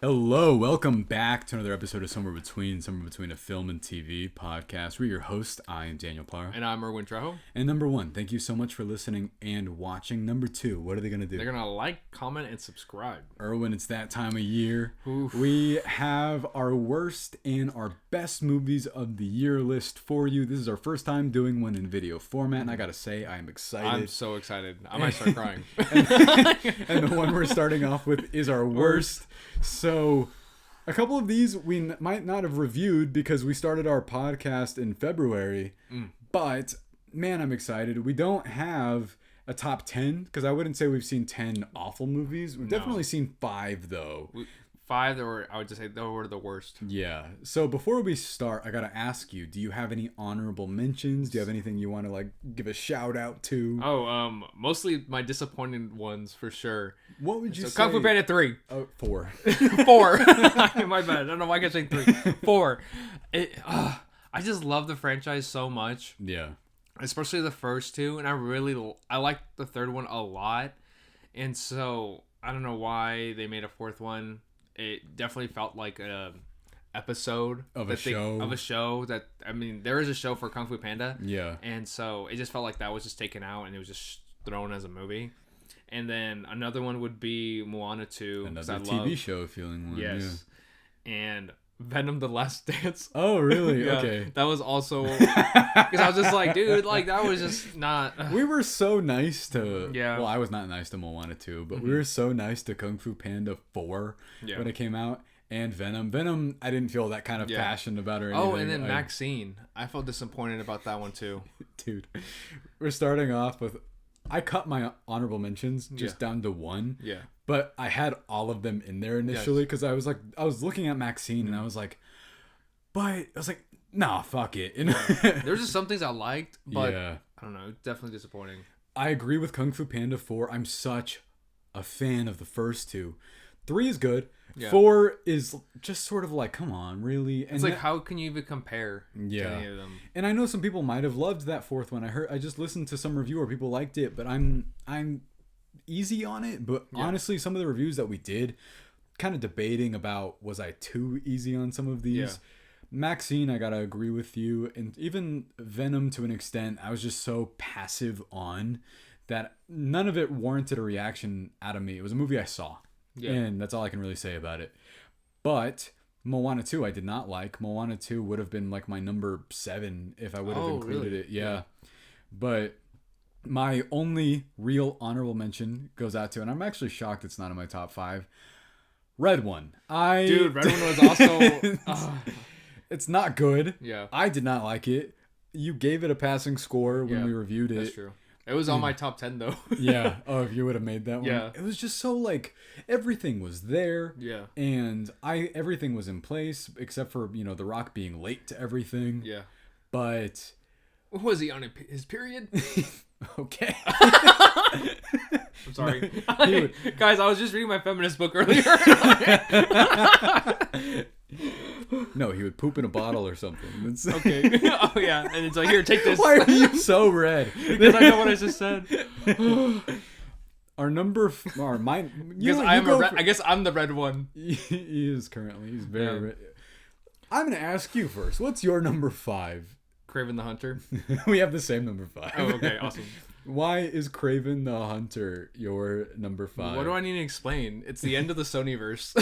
Hello, welcome back to another episode of Somewhere Between a Film and TV podcast. We're your host. I am Daniel Parra. And I'm Erwin. And number one, thank you so much for listening and watching. Number two, what are they going to do? They're going to like, comment, and subscribe. Erwin, it's that time of year. Oof. We have our worst and our best movies of the year list for you. This is our first time doing one in video format, and I got to say, I am excited. I'm so excited. I might start crying. and the one we're starting off with is our worst. So, a couple of these we might not have reviewed because we started our podcast in February. But, man, I'm excited. We don't have a top 10 because I wouldn't say we've seen 10 awful movies. We've definitely seen 5, though. 5 that were, I would just say, they were the worst. Yeah. So, before we start, I got to ask you, do you have any honorable mentions? Do you have anything you want to, give a shout out to? Oh, mostly my disappointed ones, for sure. What would you say? Kung Fu Panda 3. Oh, 4. 4. My bad. I don't know why I kept saying 3. 4. I just love the franchise so much. Yeah. Especially the first two. And I like the third one a lot. And so, I don't know why they made a fourth one. It definitely felt like a episode of a show that, I mean, there is a show for Kung Fu Panda. Yeah. And so it just felt like that was just taken out and it was just thrown as a movie. And then another one would be Moana 2. Another TV show feeling one. Yes. Yeah. And Venom: The Last Dance. Oh, really? Yeah, okay. that was also because I was just like, dude, like that was just not. We were so nice to. Yeah. Well, I was not nice to Moana 2, but we were so nice to Kung Fu Panda 4 when it came out, and Venom. Venom, I didn't feel that kind of passion about or anything. Oh, and then Maxine, I felt disappointed about that one too. Dude, we're starting off with. I cut my honorable mentions just down to 1. Yeah. But I had all of them in there initially because I was looking at Maxine and I was like, nah, fuck it. And There's just some things I liked, but I don't know, definitely disappointing. I agree with Kung Fu Panda 4. I'm such a fan of the first 2. 3 is good. Yeah. 4 is just sort of like, come on, really? And it's like, how can you even compare to any of them? And I know some people might have loved that 4th one. I just listened to some review where people liked it, but I'm easy on it. But honestly, some of the reviews that we did, kind of debating about, was I too easy on some of these? Yeah. Maxine, I gotta agree with you. And even Venom, to an extent, I was just so passive on that none of it warranted a reaction out of me. It was a movie I saw. Yeah. And that's all I can really say about it. But Moana 2 I did not like. Moana 2 would have been like my number 7 if I would have included it. Yeah. But my only real honorable mention goes out to, and I'm actually shocked it's not in my top 5, Red One. Dude, Red One was also... It's not good. Yeah. I did not like it. You gave it a passing score when we reviewed it. That's true. It was on my top 10 though. Yeah. Oh, if you would have made that one. Yeah. It was just so like everything was there. Yeah. And everything was in place except for, The Rock being late to everything. Yeah. But was he on his period? Okay. I'm sorry. Guys, I was just reading my feminist book earlier. No, he would poop in a bottle or something. Okay. Oh, yeah. And it's like, here, take this. Why are you so red? Because I know what I just said. Our number... I guess I'm the red one. He is currently. He's very red. I'm going to ask you first. What's your number 5? Kraven the Hunter. We have the same number 5. Oh, okay. Awesome. Why is Kraven the Hunter your number 5? What do I need to explain? It's the end of the Sonyverse.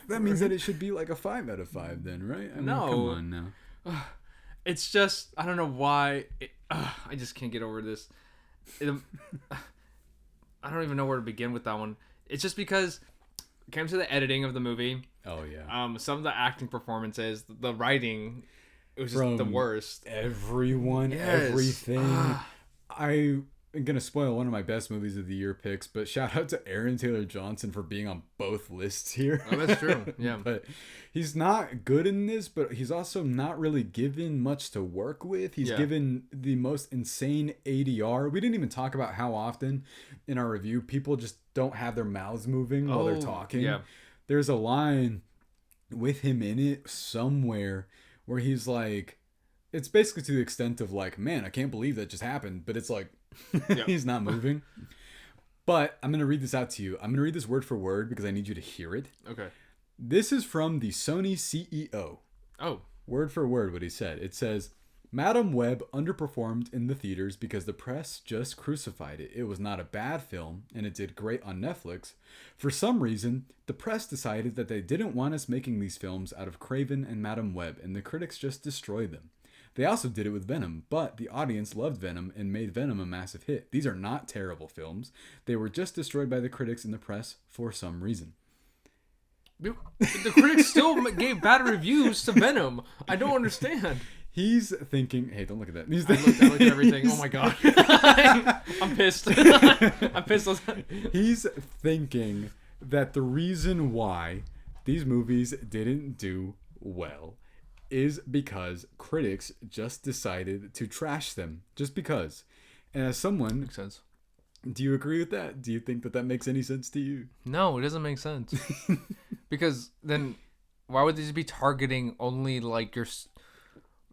That means that it should be like a 5 out of 5 then, right? I mean, no. Come on now. It's just, I don't know why. I just can't get over this. I don't even know where to begin with that one. It's just because it came to the editing of the movie. Oh, yeah. Some of the acting performances, the writing, it was just the worst. Everyone, everything. I'm going to spoil one of my best movies of the year picks, but shout out to Aaron Taylor Johnson for being on both lists here. Oh, that's true. Yeah. But he's not good in this, but he's also not really given much to work with. He's given the most insane ADR. We didn't even talk about how often in our review people just don't have their mouths moving while they're talking. Yeah. There's a line with him in it somewhere where he's like, It's basically to the extent of like, man, I can't believe that just happened, but it's like he's not moving. But I'm gonna read this out to you. I'm gonna read this word for word because I need you to hear it. Okay. This is from the Sony CEO. Oh. Word for word what he said. It says, Madam Web underperformed in the theaters because the press just crucified it. It was not a bad film, and it did great on Netflix. For some reason, the press decided that they didn't want us making these films out of Craven and Madam Web, and the critics just destroyed them. They also did it with Venom, but the audience loved Venom and made Venom a massive hit. These are not terrible films. They were just destroyed by the critics and the press for some reason. The critics still gave bad reviews to Venom. I don't understand. He's thinking, hey, don't look at that. I looked at everything. Oh my god. I'm pissed. I'm pissed. He's thinking that the reason why these movies didn't do well is because critics just decided to trash them. Just because. And as someone... Makes sense. Do you agree with that? Do you think that makes any sense to you? No, it doesn't make sense. Because then why would these be targeting only like your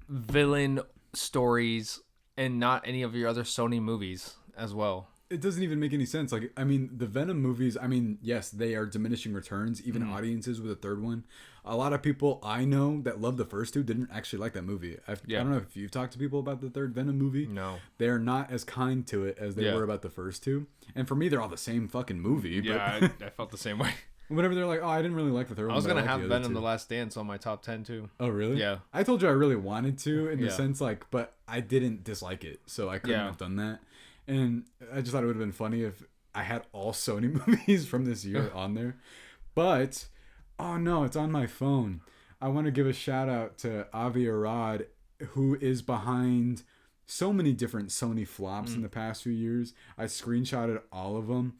villain stories and not any of your other Sony movies as well? It doesn't even make any sense. Like, I mean, the Venom movies, I mean, yes, they are diminishing returns, even audiences with the third one. A lot of people I know that love the first two didn't actually like that movie. I don't know if you've talked to people about the third Venom movie. No. They're not as kind to it as they were about the first two. And for me, they're all the same fucking movie. Yeah, but I felt the same way. Whenever they're like, oh, I didn't really like the third one. I was going to I have liked Venom The Last Dance on my top 10 too. Oh, really? Yeah. I told you I really wanted to in the sense like, but I didn't dislike it. So I couldn't have done that. And I just thought it would have been funny if I had all Sony movies from this year on there. But, oh no, it's on my phone. I want to give a shout out to Avi Arad, who is behind so many different Sony flops in the past few years. I screenshotted all of them.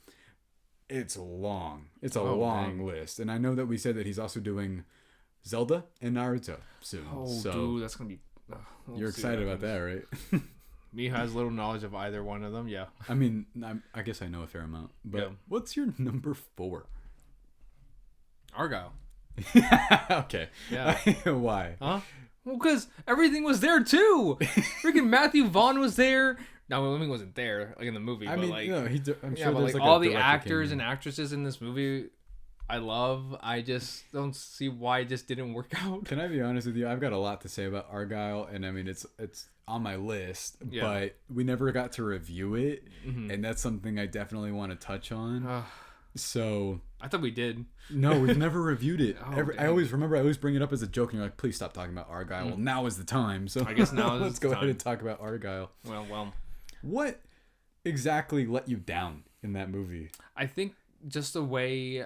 It's long. It's a long list. And I know that we said that he's also doing Zelda and Naruto soon. Oh, so dude, that's going to be... you're excited about that, right? Me has little knowledge of either one of them, yeah. I mean, I guess I know a fair amount. But what's your number 4? Argyle. Okay. Yeah. Why? Huh? Well, because everything was there too. Freaking Matthew Vaughn was there. Now, I mean, wasn't there like in the movie. I but mean, like, no, I'm sure but there's like like all a the director actors came and actresses in this movie, I love. I just don't see why it just didn't work out. Can I be honest with you? I've got a lot to say about Argyle, and I mean, it's on my list, but we never got to review it, and that's something I definitely want to touch on. So I thought we did. No, we've never reviewed it. I always bring it up as a joke, and you're like, please stop talking about Argyle. Well, now is the time. So I guess now is let's go ahead and talk about Argyle. Well. What exactly let you down in that movie? I think just the way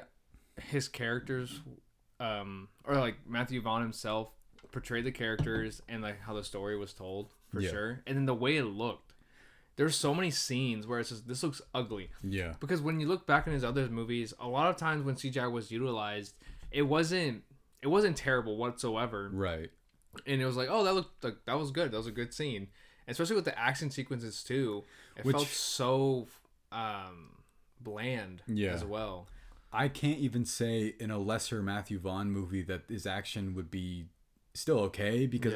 his characters, or like Matthew Vaughn himself, portrayed the characters and like how the story was told for sure, and then the way it looked. There's so many scenes where it's just, this looks ugly. Yeah. Because when you look back in his other movies, a lot of times when CGI was utilized, it wasn't terrible whatsoever. Right. And it was like, oh, that was good. That was a good scene. Especially with the action sequences too. It felt so bland as well. I can't even say in a lesser Matthew Vaughn movie that his action would be still okay, because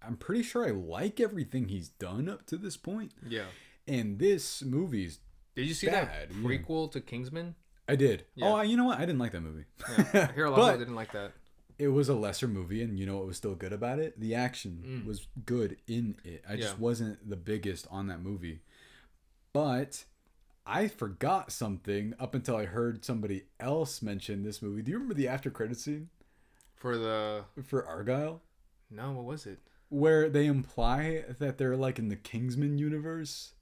I'm pretty sure I like everything he's done up to this point. Yeah. And this movie's Did you see that prequel to Kingsman? I did. Yeah. Oh, you know what? I didn't like that movie. Yeah. I hear a lot of people didn't like that. It was a lesser movie, and you know what was still good about it? The action was good in it. I just wasn't the biggest on that movie. But I forgot something up until I heard somebody else mention this movie. Do you remember the after credit scene? For Argyle? No, what was it? Where they imply that they're like in the Kingsman universe.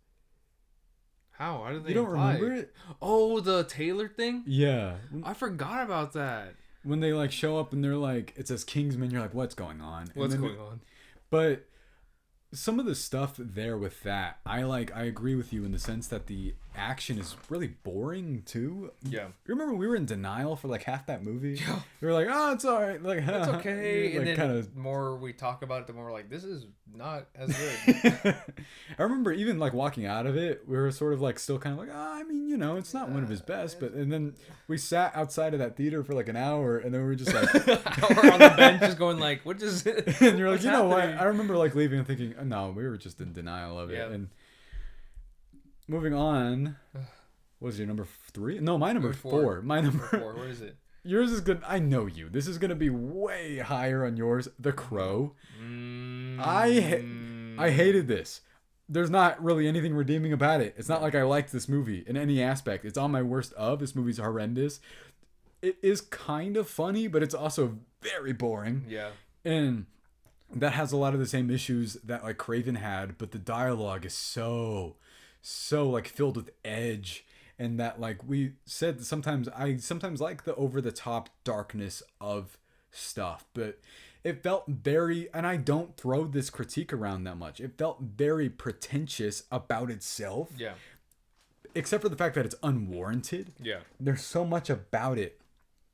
How did they You don't remember it? Oh, the Taylor thing? Yeah. I forgot about that. When they like show up and they're like, it says Kingsman, you're like, what's going on? What's going on? But some of the stuff there with that, I agree with you in the sense that the action is really boring too. Yeah. You remember we were in denial for like half that movie? We were like, oh, it's all right. Like, It's okay. like, And then kinda... the more we talk about it, the more we're like, this is not as good. I remember even like walking out of it, we were sort of like still kind of like, I mean, you know, it's not one of his best. But and then we sat outside of that theater for like an hour, and then we were just like, we're on the bench just going like, what is it? And you're like, you know what? I remember like leaving and thinking, oh, no, we were just in denial of it. Yeah. And moving on, what was your number 3? No, my number 4. My number 4. What is it? Yours is good. I know you. This is gonna be way higher on yours. The Crow. I hated this. There's not really anything redeeming about it. It's not like I liked this movie in any aspect. It's on my worst of. This movie's horrendous. It is kind of funny, but it's also very boring. Yeah. And that has a lot of the same issues that like Craven had, but the dialogue is so like filled with edge. And that, like we said, I sometimes like the over-the-top darkness of stuff. But it felt very, and I don't throw this critique around that much, it felt very pretentious about itself. Yeah. Except for the fact that it's unwarranted. Yeah. There's so much about it.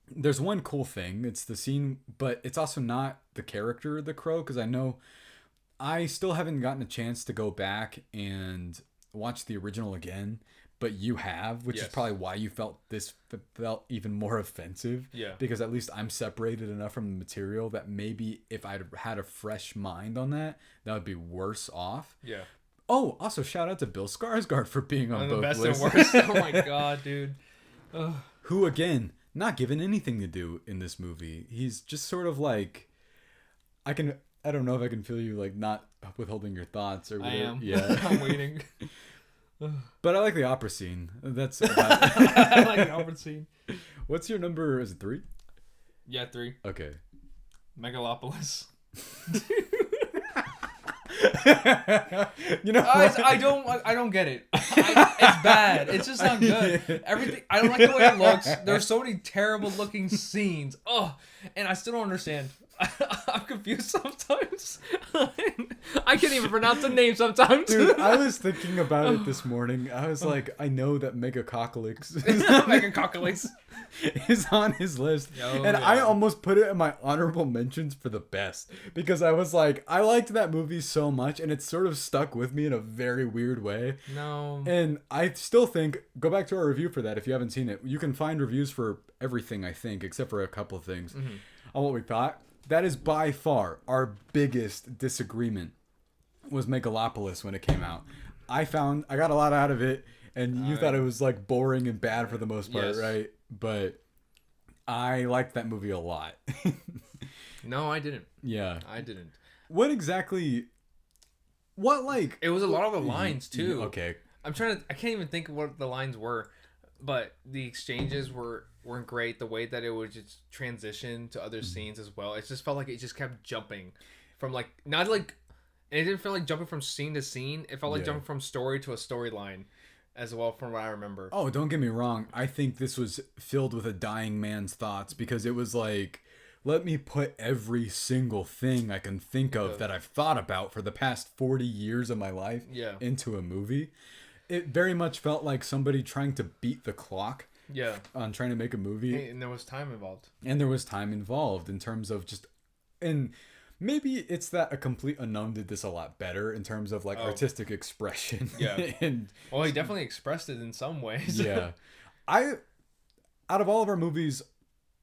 There's one cool thing. It's the scene, but it's also not the character of the Crow, because I know I still haven't gotten a chance to go back and watch the original again. But you have, which is probably why you felt this felt even more offensive. Yeah. Because at least I'm separated enough from the material that maybe if I'd had a fresh mind on that would be worse off. Yeah. Oh, also shout out to Bill Skarsgård for being on both best lists. and worst. Oh my god, dude. Ugh. Who, again, not given anything to do in this movie. He's just sort of like, I don't know if I can feel you like not withholding your thoughts or whatever. I am. Yeah. I'm waiting. But I like the opera scene. That's about I like the opera scene. What's your number? Is it 3? Yeah, 3. Okay. Megalopolis. You know, I don't get it. It's bad. It's just not good. Everything. I don't like the way it looks. There's so many terrible looking scenes. Oh, and I still don't understand. I'm confused sometimes. I can't even pronounce the name sometimes. Dude, I was thinking about it this morning. I was like, I know that Megacocalyx is on his list. I almost put it in my honorable mentions for the best. Because I was like, I liked that movie so much, and it sort of stuck with me in a very weird way. No. And I still think, go back to our review for that if you haven't seen it. You can find reviews for everything, I think, except for a couple of things on what we thought. That is by far our biggest disagreement was Megalopolis when it came out. I got a lot out of it, and you thought it was like boring and bad for the most part, right? But I liked that movie a lot. No, I didn't. Yeah. I didn't. What exactly... What, like... It was a lot of the lines, too. Okay. I can't even think of what the lines were, but the exchanges weren't great. The way that it would just transition to other scenes as well. It just felt like it just kept jumping from like, not like, it didn't feel like jumping from scene to scene. It felt like jumping from story to a storyline as well, from what I remember. Oh, don't get me wrong. I think this was filled with a dying man's thoughts, because it was like, let me put every single thing I can think of that I've thought about for the past 40 years of my life into a movie. It very much felt like somebody trying to beat the clock on trying to make a movie. And there was time involved. And there was time involved in terms of just... And maybe it's that A Complete Unknown did this a lot better in terms of like artistic expression. Yeah. And well, he definitely expressed it in some ways. Yeah. Out of all of our movies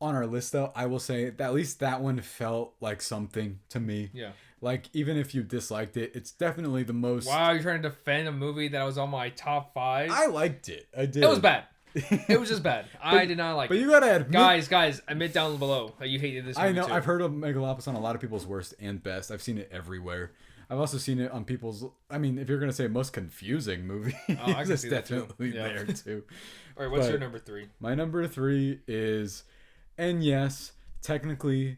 on our list, though, I will say that at least that one felt like something to me. Yeah. Like, even if you disliked it, it's definitely the most... Wow, you're trying to defend a movie that was on my top 5? I liked it. I did. It was bad. It was just bad. I did not like it. But you gotta admit... Guys, admit down below that you hated this movie. I know. Too. I've heard of Megalopolis on a lot of people's worst and best. I've seen it everywhere. I've also seen it on people's... I mean, if you're gonna say most confusing movie, I can see that definitely too. Yeah. there too. All right, what's your number 3? My number 3 is... And yes, technically,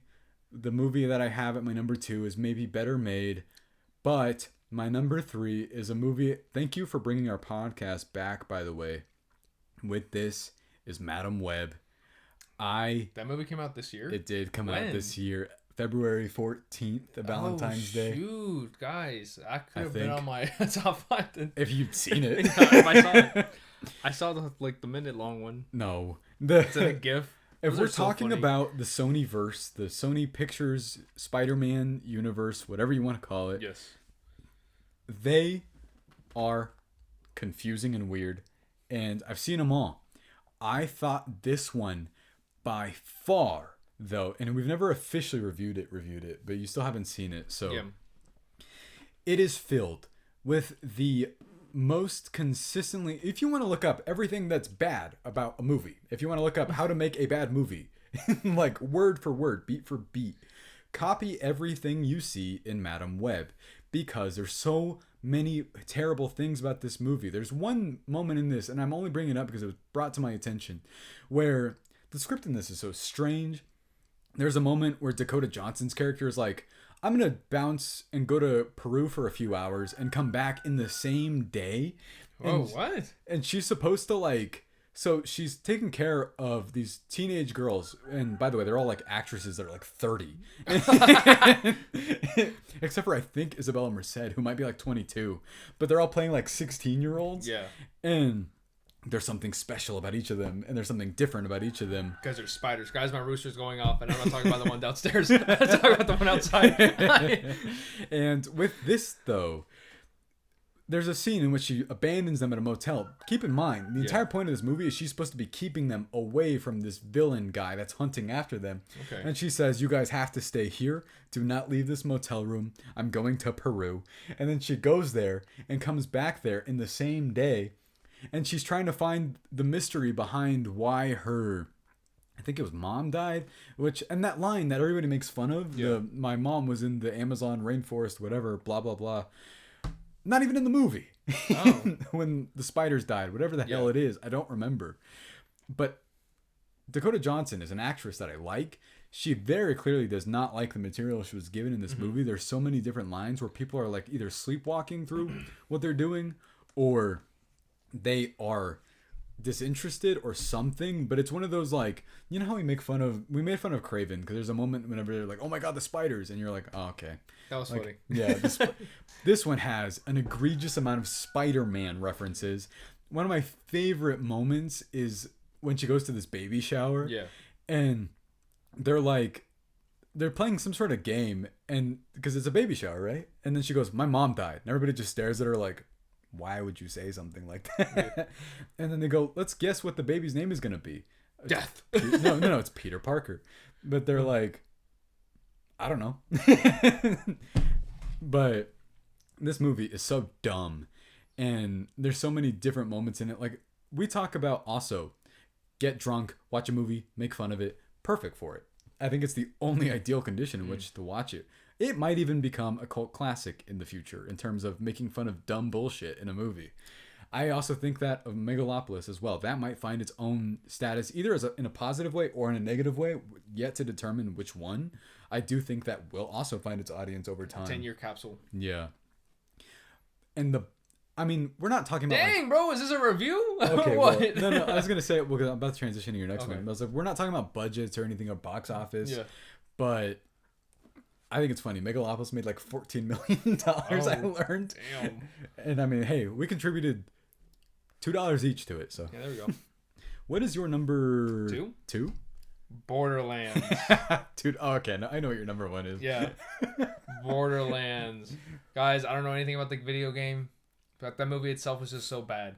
the movie that I have at my number 2 is maybe better made, but my number 3 is a movie... Thank you for bringing our podcast back, by the way. With this is Madam Web. That movie came out this year? It did come out this year. February 14th, Valentine's Day. Shoot, guys, I could have been think. on my top 5. Then. If you'd seen it. If I saw it. I saw the minute long one. No. It's in a GIF. If Those we're are so talking funny. about the Sony verse, the Sony Pictures Spider-Man universe, whatever you want to call it, Yes. they are confusing and weird, and I've seen them all. I thought this one, by far, though, and we've never officially reviewed it, but you still haven't seen it, so Yeah. it is filled with the most consistently, if you want to look up everything that's bad about a movie, if you want to look up how to make a bad movie, like word for word, beat for beat, copy everything you see in Madam Web, because there's so many terrible things about this movie. There's one moment in this, and I'm only bringing it up because it was brought to my attention, where the script in this is so strange. There's a moment where Dakota Johnson's character is like, I'm going to bounce and go to Peru for a few hours and come back in the same day. Oh, And, what? and she's supposed to like, so she's taking care of these teenage girls. And by the way, they're all like actresses that are like 30. Except for I think Isabella Merced, who might be like 22. But they're all playing like 16-year-olds. Yeah. And there's something special about each of them, and there's something different about each of them. Because there's spiders. Guys, my rooster's going off, and I'm not talking about the one downstairs. I'm talking about the one outside. And with this, though, there's a scene in which she abandons them at a motel. Keep in mind, the entire point of this movie is she's supposed to be keeping them away from this villain guy that's hunting after them. Okay. And she says, you guys have to stay here. Do not leave this motel room. I'm going to Peru. And then she goes there and comes back there in the same day. And she's trying to find the mystery behind why her, I think it was mom died, and that line that everybody makes fun of, my mom was in the Amazon rainforest, whatever, blah, blah, blah. Not even in the movie. Oh. When the spiders died, whatever the hell it is, I don't remember. But Dakota Johnson is an actress that I like. She very clearly does not like the material she was given in this movie. There's so many different lines where people are like either sleepwalking through what they're doing, or they are disinterested or something. But it's one of those, like, you know how we made fun of Craven, because there's a moment whenever they're like, oh my god, the spiders, and you're like, oh, okay, That was funny. yeah. This one has an egregious amount of Spider-Man references. One of my favorite moments is when she goes to this baby shower, and they're playing some sort of game, and because it's a baby shower, right? And then she goes, my mom died, and everybody just stares at her like, why would you say something like that? And then they go, let's guess what the baby's name is going to be. Death. No, it's Peter Parker. But they're like, I don't know. But this movie is so dumb. And there's so many different moments in it. Like, we talk about also get drunk, watch a movie, make fun of it. Perfect for it. I think it's the only ideal condition in which to watch it. It might even become a cult classic in the future in terms of making fun of dumb bullshit in a movie. I also think that of Megalopolis as well. That might find its own status either in a positive way or in a negative way, yet to determine which one. I do think that will also find its audience over time. 10-year capsule. Yeah. And we're not talking about... Dang, bro, is this a review? Okay, What? well, no, I was going to say, well, 'cause I'm about to transition to your next Okay. one. I was like, we're not talking about budgets or anything or box office. Yeah. But I think it's funny. Megalopolis made like $14 million, I learned. Damn. And I mean, hey, we contributed $2 each to it. So Yeah, there we go. what is your number... Two? Borderlands. Dude, oh, okay. No, I know what your number one is. Yeah. Borderlands. Guys, I don't know anything about the video game, but that movie itself was just so bad.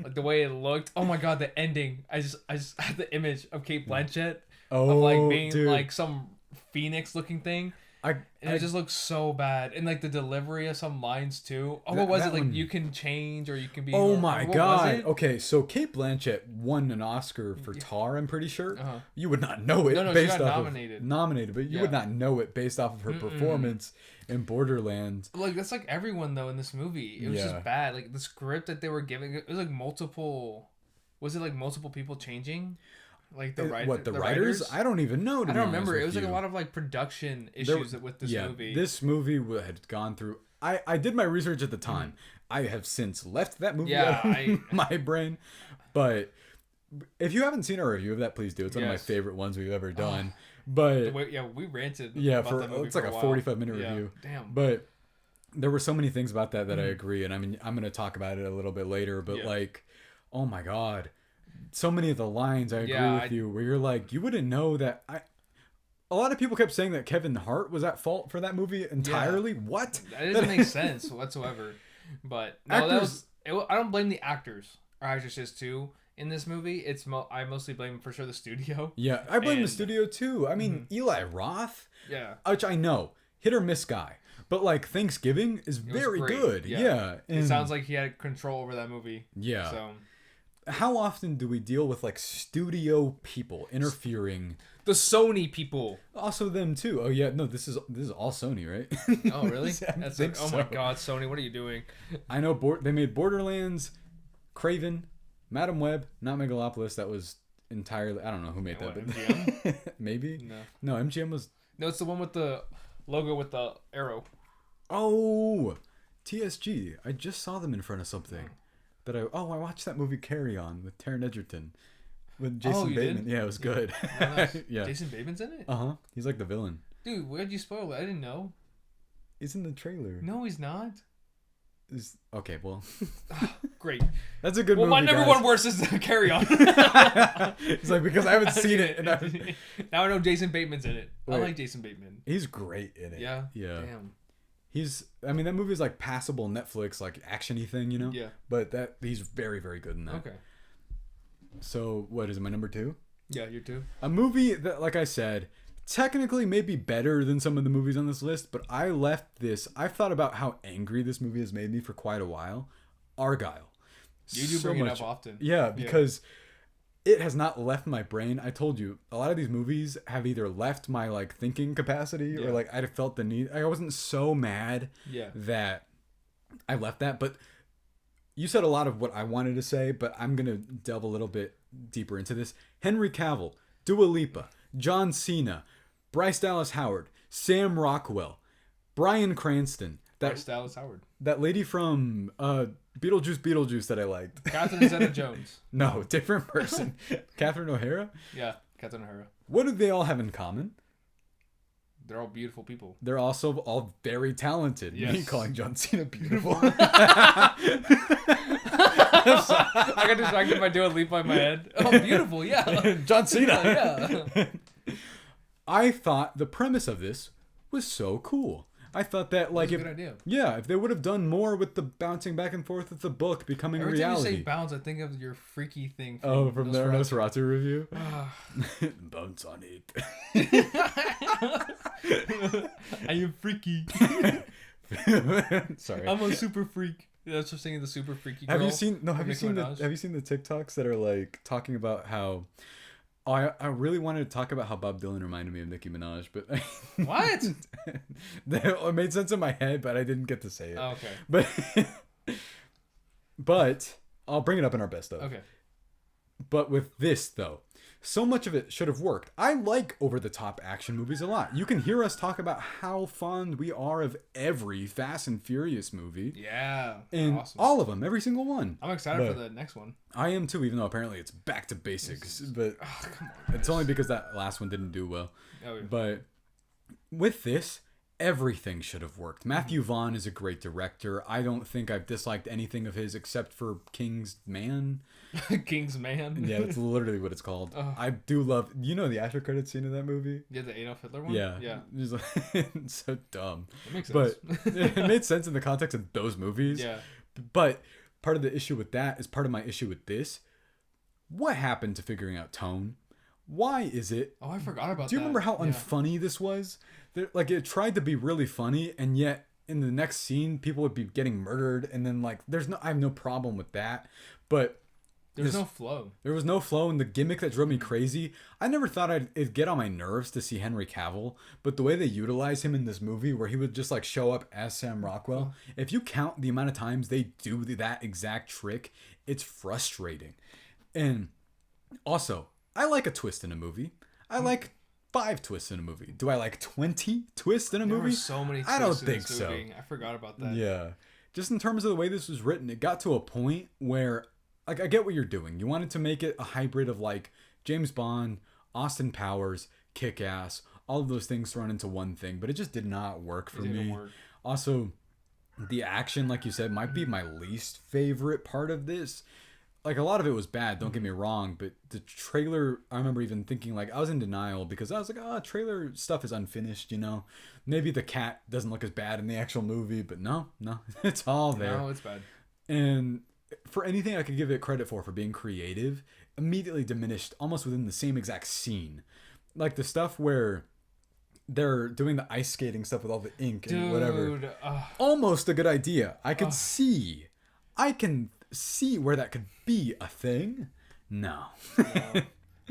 Like the way it looked. Oh my god, the ending. I just had the image of Kate Blanchett of like being dude. like some phoenix looking thing. And it just looks so bad. And like the delivery of some lines too. Oh, what was it? Like one... you can change or you can be... Oh my what god. Okay, so Kate Blanchett won an Oscar for Tar, I'm pretty sure. Uh-huh. You would not know it No, based she got off nominated. but you would not know it based off of her performance in Borderlands. Like that's like everyone though in this movie. It was just bad. Like the script that they were giving, it was like multiple... Was it like multiple people changing? Like the writers? What, the writers? I don't even know. I don't remember. It was like a lot of like production issues with this movie. This movie had gone through... I did my research at the time. I have since left that movie out of my brain. But if you haven't seen our review of that, please do. It's one of my favorite ones we've ever done. But we ranted. yeah, about that movie it's like a while. 45-minute review. Damn. But there were so many things about that I agree, and I mean, I'm gonna talk about it a little bit later. But like, oh my god, so many of the lines I agree with you, where you're like, you wouldn't know that. A lot of people kept saying that Kevin Hart was at fault for that movie entirely. What? That doesn't make sense whatsoever. But no, I don't blame the actors or actresses too in this movie. I mostly blame for sure the studio. Yeah, I blame the studio too. I mean, Eli Roth. Yeah. Which I know, hit or miss guy. But like Thanksgiving is very good. Yeah. It sounds like he had control over that movie. Yeah. So how often do we deal with like studio people interfering? The Sony people. Also them too. Oh yeah, no, this is all Sony, right? Oh really? That's like, oh my god, Sony, what are you doing? I know they made Borderlands, Craven, Madam Web, not Megalopolis. That was entirely, I don't know who made that. But MGM? Maybe? No, MGM was. No, it's the one with the logo with the arrow. Oh, TSG. I just saw them in front of something. I watched that movie Carry On with Taron Egerton. With Jason Bateman. Did? Yeah, it was good. Oh, nice. Yeah. Jason Bateman's in it? Uh-huh. He's like the villain. Dude, where'd you spoil it? I didn't know. He's in the trailer. No, he's not. Okay, well. Great. That's a good movie, my number one worst is Carry On. It's like, because I haven't seen it. And now I know Jason Bateman's in it. Wait. I like Jason Bateman. He's great in it. Yeah? Yeah. Damn. I mean, that movie is like passable Netflix, like action-y thing, you know? Yeah. But he's very, very good in that. Okay. So, what is it, my number 2? Yeah, you're 2. A movie that, like I said, technically may be better than some of the movies on this list, but I've thought about how angry this movie has made me for quite a while. Argyle. You do bring it up often. Yeah, because it has not left my brain. I told you, a lot of these movies have either left my like thinking capacity or like I felt the need. I wasn't so mad that I left that, but you said a lot of what I wanted to say, but I'm going to delve a little bit deeper into this. Henry Cavill, Dua Lipa, John Cena, Bryce Dallas Howard, Sam Rockwell, Bryan Cranston. Bryce Dallas Howard. That lady from Beetlejuice that I liked. Catherine Zeta-Jones. No, different person. Catherine O'Hara? Yeah, Catherine O'Hara. What do they all have in common? They're all beautiful people. They're also all very talented. Yes. Me calling John Cena beautiful. I got distracted by Dua Lipa in my head. Oh, beautiful, yeah. John Cena. Yeah. I thought the premise of this was so cool. I thought that like That's a good idea. Yeah, if they would have done more with the bouncing back and forth with the book becoming Every reality. time you say bounce, I think of your freaky thing. From the Nosferatu review. Bounce on it. I am freaky. Sorry. I'm a super freak. That's just singing the super freaky girl. Have you seen the TikToks that are like talking about how I really wanted to talk about how Bob Dylan reminded me of Nicki Minaj, but what? It made sense in my head, but I didn't get to say it. Oh, okay. But I'll bring it up in our best of. Okay. But with this though, so much of it should have worked. I like over-the-top action movies a lot. You can hear us talk about how fond we are of every Fast and Furious movie. Yeah. And awesome. all of them, every single one. I'm excited for the next one. I am too, even though apparently it's back to basics. But come on, it's only because that last one didn't do well. Oh, yeah. But with this, everything should have worked. Matthew Vaughn is a great director. I don't think I've disliked anything of his except for King's Man. King's Man? Yeah, that's literally what it's called. I do love... You know the after credit scene of that movie? Yeah, the Adolf Hitler one? Yeah. Yeah. It's like, it's so dumb. It makes sense. But it made sense in the context of those movies. Yeah. But part of the issue with that is part of my issue with this. What happened to figuring out tone? Why is it... Oh, I forgot about that. Do you remember how unfunny this was? Like, it tried to be really funny, and yet in the next scene, people would be getting murdered, and then, like, I have no problem with that. But... There's no flow. There was no flow, and the gimmick that drove me crazy. I never thought it'd get on my nerves to see Henry Cavill, but the way they utilize him in this movie, where he would just like show up as Sam Rockwell, if you count the amount of times they do that exact trick, it's frustrating. And also, I like a twist in a movie. I like 5 twists in a movie. Do I like 20 twists in a movie? There were so many twists I don't in think this so. movie. I forgot about that. Yeah. Just in terms of the way this was written, it got to a point where... Like, I get what you're doing. You wanted to make it a hybrid of, like, James Bond, Austin Powers, Kick-Ass, all of those things thrown into one thing, but it just did not work for me. Work. Also, the action, like you said, might be my least favorite part of this. Like, a lot of it was bad, don't get me wrong, but the trailer, I remember even thinking, like, I was in denial because I was like, trailer stuff is unfinished, you know? Maybe the cat doesn't look as bad in the actual movie, but no, it's all there. No, it's bad. And for anything I could give it credit for being creative, immediately diminished almost within the same exact scene. Like, the stuff where they're doing the ice skating stuff with all the ink and whatever. Almost a good idea. I can see where that could be a thing. No.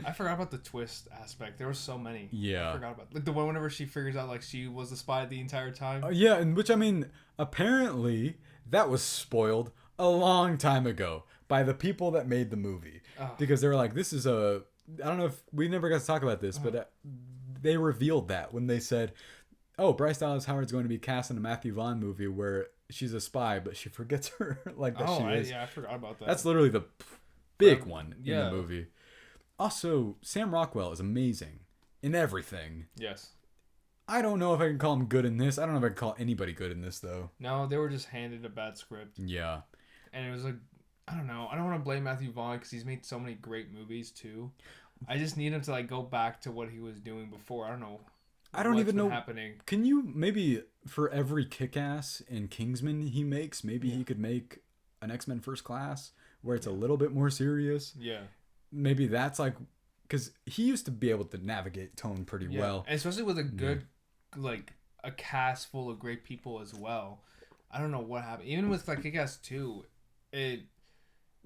I forgot about the twist aspect. There were so many. Yeah. I forgot about like the one whenever she figures out like she was the spy the entire time. Yeah, and which, I mean, apparently that was spoiled a long time ago by the people that made the movie. Because they were like, this is I don't know if we never got to talk about this, but they revealed that when they said, oh, Bryce Dallas Howard's going to be cast in a Matthew Vaughn movie where she's a spy, but she forgets her like that she is. Yeah, I forgot about that. That's literally the big one in the movie. Also, Sam Rockwell is amazing in everything. Yes. I don't know if I can call him good in this. I don't know if I can call anybody good in this, though. No, they were just handed a bad script. Yeah. And it was like, I don't know. I don't want to blame Matthew Vaughn because he's made so many great movies, too. I just need him to like go back to what he was doing before. I don't know. I don't even know. Happening. Can you maybe for every Kick-Ass and Kingsman he makes, maybe he could make an X-Men First Class where it's a little bit more serious? Yeah. Maybe that's like, because he used to be able to navigate tone pretty well, and especially with a good, like a cast full of great people as well. I don't know what happened. Even with like Kick-Ass 2,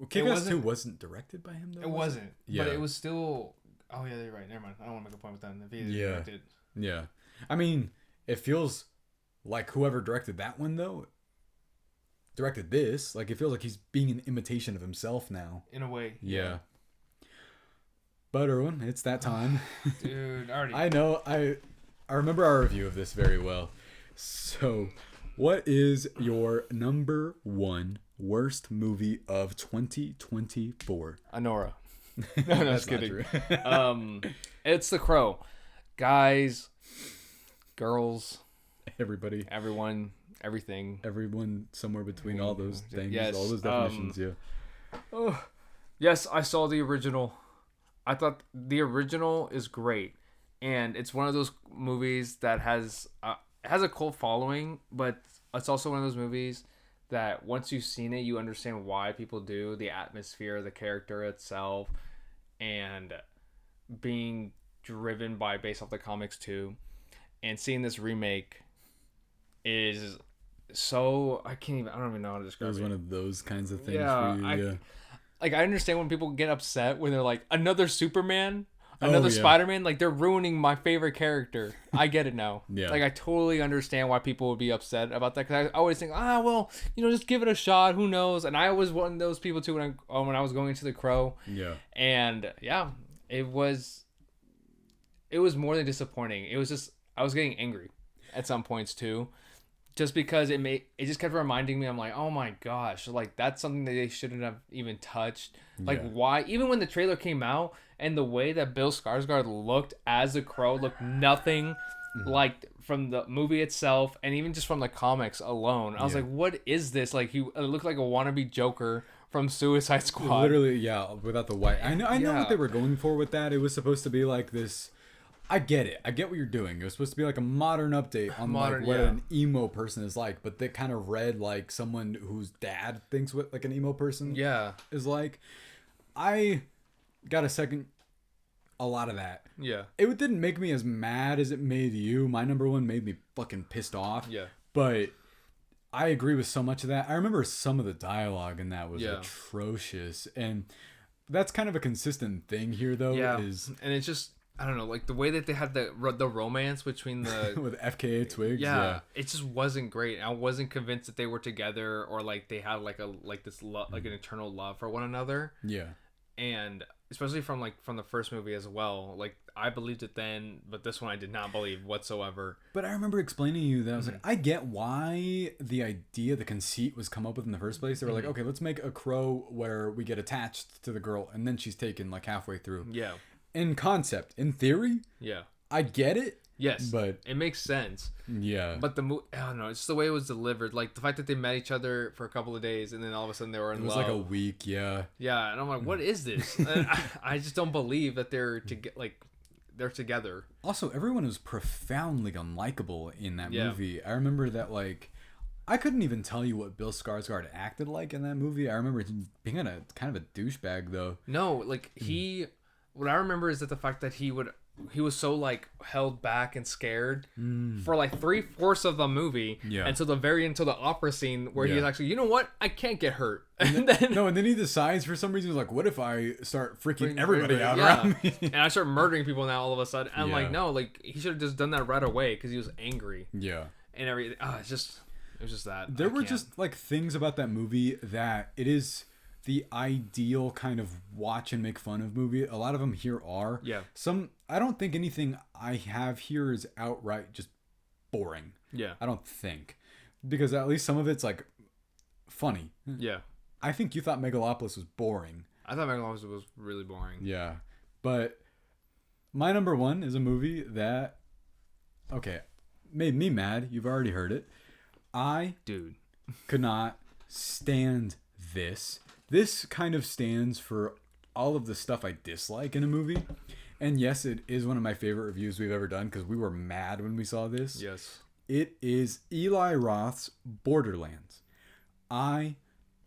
Kick-Ass 2 wasn't directed by him though. It wasn't. Yeah. But it was still. Oh yeah, you're right. Never mind. I don't want to make a point with that. If he didn't direct it. Yeah. I mean, it feels like whoever directed that one though directed this. Like, it feels like he's being an imitation of himself now. In a way. Yeah. But Erwin, it's that time. Dude, already. I know. I remember our review of this very well. So, what is your number one worst movie of 2024? Anora. No, just kidding. It's The Crow. Guys, girls, everybody, everyone, everything, everyone somewhere between all those things, yes, all those definitions. Yes, I saw the original. I thought the original is great, and it's one of those movies that has a cult following, but it's also one of those movies that once you've seen it, you understand why people do, the atmosphere, the character itself, and being driven by based off the comics too, and seeing this remake is so I don't even know how to describe it. It was one of those kinds of things yeah, for you. Like, I understand when people get upset when they're like, another Superman, another Spider-Man, like, they're ruining my favorite character. I get it now. Yeah. Like, I totally understand why people would be upset about that, because I always think, well, just give it a shot, who knows. And I was one of those people too when I was going into The Crow. Yeah. And yeah, it was more than disappointing. It was just, I was getting angry at some points too, just because it just kept reminding me. I'm like, oh my gosh, like, that's something that they shouldn't have even touched. Like, why? Even when the trailer came out and the way that Bill Skarsgård looked as a Crow looked nothing like from the movie itself, and even just from the comics alone. I was like, what is this? Like, he looked like a wannabe Joker from Suicide Squad. Literally, without the white. I know what they were going for with that. It was supposed to be like this. I get it. I get what you're doing. It was supposed to be like a modern update on what an emo person is like, but they kind of read like someone whose dad thinks what like an emo person is like. I got a lot of that. Yeah. It didn't make me as mad as it made you. My number one made me fucking pissed off. Yeah. But I agree with so much of that. I remember some of the dialogue in that was atrocious. And that's kind of a consistent thing here though. Yeah. And it's just, I don't know, like the way that they had the romance between the with FKA Twigs. Yeah, it just wasn't great. I wasn't convinced that they were together or like they had like an eternal love for one another. Yeah, and especially from the first movie as well. Like, I believed it then, but this one I did not believe whatsoever. But I remember explaining to you that I was like, I get why the conceit was come up with in the first place. They were like, okay, let's make a Crow where we get attached to the girl and then she's taken like halfway through. Yeah. In concept, in theory, I get it. Yes, but it makes sense. Yeah, but I don't know. It's just the way it was delivered. Like the fact that they met each other for a couple of days and then all of a sudden they were in love. It was like a week. Yeah. Yeah, and I'm like, what is this? And I just don't believe that they're together. Also, everyone was profoundly unlikable in that movie. I remember that I couldn't even tell you what Bill Skarsgård acted like in that movie. I remember being a kind of a douchebag though. No, what I remember is that the fact that he was so held back and scared for 3/4 of the movie, until the very until the opera scene where he's actually, you know what, I can't get hurt. And then he decides for some reason, he's like, what if I start freaking everybody out around me? And I start murdering people now all of a sudden. I'm like, no, he should have just done that right away because he was angry. Yeah. And everything. It was just that. There were just things about that movie that it is the ideal kind of watch and make fun of movie. A lot of them here are. Yeah. I don't think anything I have here is outright just boring. Yeah. I don't think. Because at least some of it's funny. Yeah. I think you thought Megalopolis was boring. I thought Megalopolis was really boring. Yeah. But my number one is a movie that, made me mad. You've already heard it. I could not stand this. This kind of stands for all of the stuff I dislike in a movie. And yes, it is one of my favorite reviews we've ever done because we were mad when we saw this. Yes. It is Eli Roth's Borderlands. I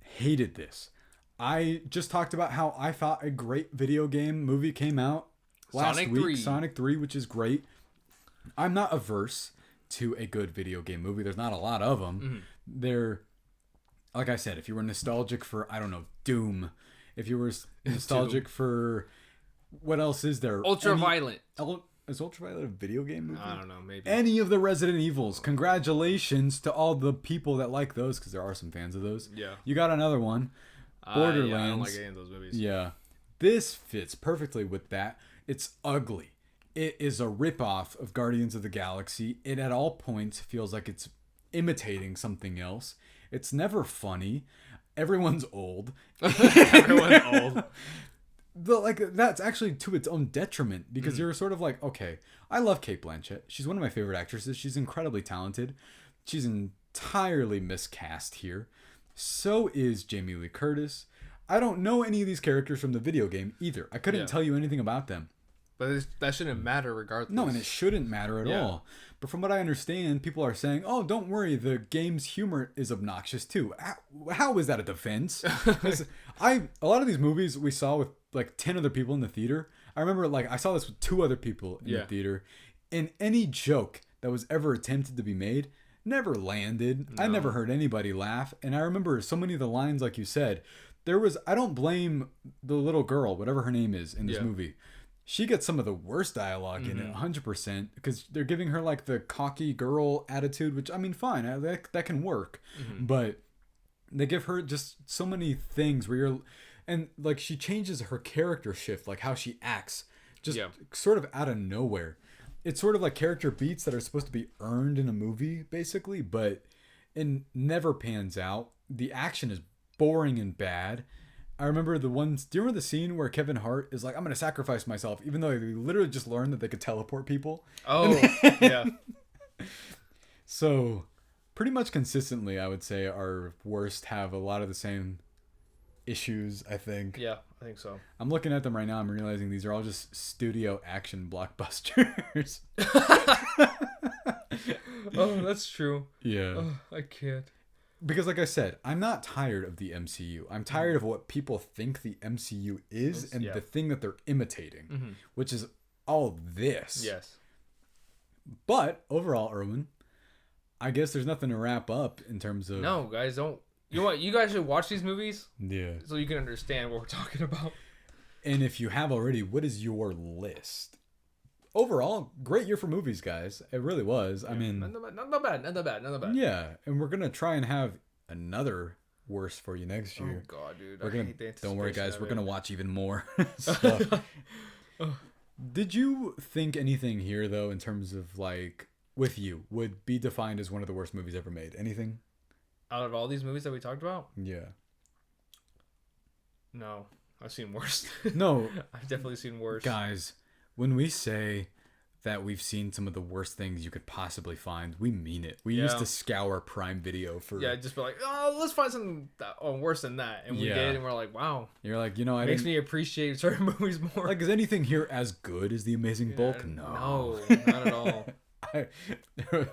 hated this. I just talked about how I thought a great video game movie came out last week. Sonic 3, which is great. I'm not averse to a good video game movie. There's not a lot of them. Mm-hmm. They're, like I said, if you were nostalgic for, I don't know, Doom. If you were nostalgic for, what else is there? Ultraviolet. Is Ultraviolet a video game movie? I don't know, maybe. Any of the Resident Evils. Congratulations to all the people that like those, because there are some fans of those. Yeah. You got another one. Borderlands. Yeah, I don't like any of those movies. Yeah. This fits perfectly with that. It's ugly. It is a ripoff of Guardians of the Galaxy. It at all points feels like it's imitating something else. It's never funny. Everyone's old. Everyone's old. That's actually to its own detriment because you're sort of like, okay, I love Cate Blanchett. She's one of my favorite actresses. She's incredibly talented. She's entirely miscast here. So is Jamie Lee Curtis. I don't know any of these characters from the video game either. I couldn't tell you anything about them. But that shouldn't matter regardless. No, and it shouldn't matter at all. But from what I understand, people are saying, oh, don't worry, the game's humor is obnoxious too. How is that a defense? A lot of these movies we saw with 10 other people in the theater. I remember I saw this with 2 other people in the theater. And any joke that was ever attempted to be made never landed. No. I never heard anybody laugh. And I remember so many of the lines, like you said, I don't blame the little girl, whatever her name is in this movie. She gets some of the worst dialogue in it, 100%, because they're giving her the cocky girl attitude, which, I mean, fine, that can work. Mm-hmm. But they give her just so many things where and she changes her character shift, how she acts, just sort of out of nowhere. It's sort of like character beats that are supposed to be earned in a movie, basically, but it never pans out. The action is boring and bad. I remember do you remember the scene where Kevin Hart is like, I'm going to sacrifice myself, even though they literally just learned that they could teleport people? Oh, yeah. So, pretty much consistently, I would say our worst have a lot of the same issues, I think. Yeah, I think so. I'm looking at them right now. I'm realizing these are all just studio action blockbusters. Oh, that's true. Yeah. Oh, I can't. Because like I said, I'm not tired of the MCU. I'm tired of what people think the MCU is and the thing that they're imitating, which is all this. Yes. But overall, Erwin, I guess there's nothing to wrap up in terms of... No, guys, don't... You know what? You guys should watch these movies. Yeah. So you can understand what we're talking about. And if you have already, what is your list? Overall, great year for movies, guys. It really was. Yeah, I mean... Not bad. Yeah. And we're going to try and have another worse for you next year. Oh, God, dude. Don't worry, guys. We're going to watch even more stuff. Did you think anything here, though, in terms of, with you, would be defined as one of the worst movies ever made? Anything? Out of all these movies that we talked about? Yeah. No. I've seen worse. No. I've definitely seen worse. Guys, when we say that we've seen some of the worst things you could possibly find. We mean it. We used to scour Prime Video for... Yeah, just be like, oh, let's find something worse than that. And we did, and we're like, wow. You're like, you know, it makes me appreciate certain movies more. Like, is anything here as good as The Amazing Bulk? No, not at all.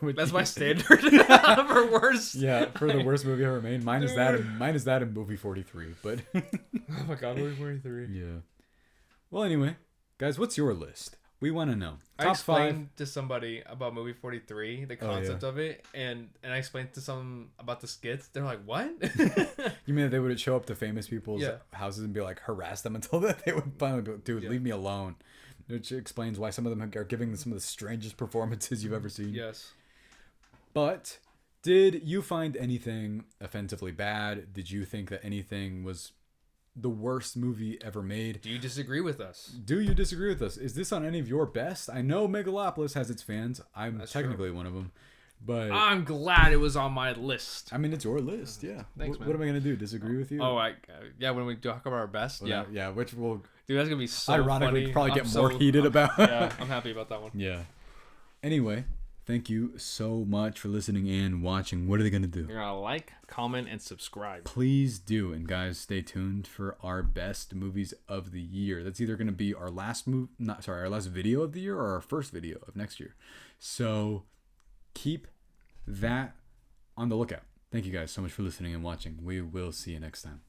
That's my standard for worst. Yeah, for the worst movie ever made. Mine is that in movie 43. But oh my god, movie 43. Yeah. Well, anyway, guys, what's your list? We want to know. I explained to somebody about movie 43, the concept of it, and I explained to some about the skits. They're like, "What?" You mean that they would show up to famous people's houses and be like, harass them until they would finally go, dude, leave me alone. Which explains why some of them are giving some of the strangest performances you've ever seen. Yes. But did you find anything offensively bad? Did you think that anything was the worst movie ever made? Do you disagree with us? Is this on any of your best? I know Megalopolis has its fans. That's technically one of them. But I'm glad it was on my list. I mean, it's your list, yeah. Thanks, man. What am I going to do? Disagree with you? Oh, when we talk about our best, yeah, which will... Dude, that's going to be so ironically funny. Probably get more heated about. Yeah, I'm happy about that one. Yeah. Anyway, thank you so much for listening and watching. What are they going to do? You're going to like, comment, and subscribe. Please do. And guys, stay tuned for our best movies of the year. That's either going to be our last video of the year or our first video of next year. So keep that on the lookout. Thank you guys so much for listening and watching. We will see you next time.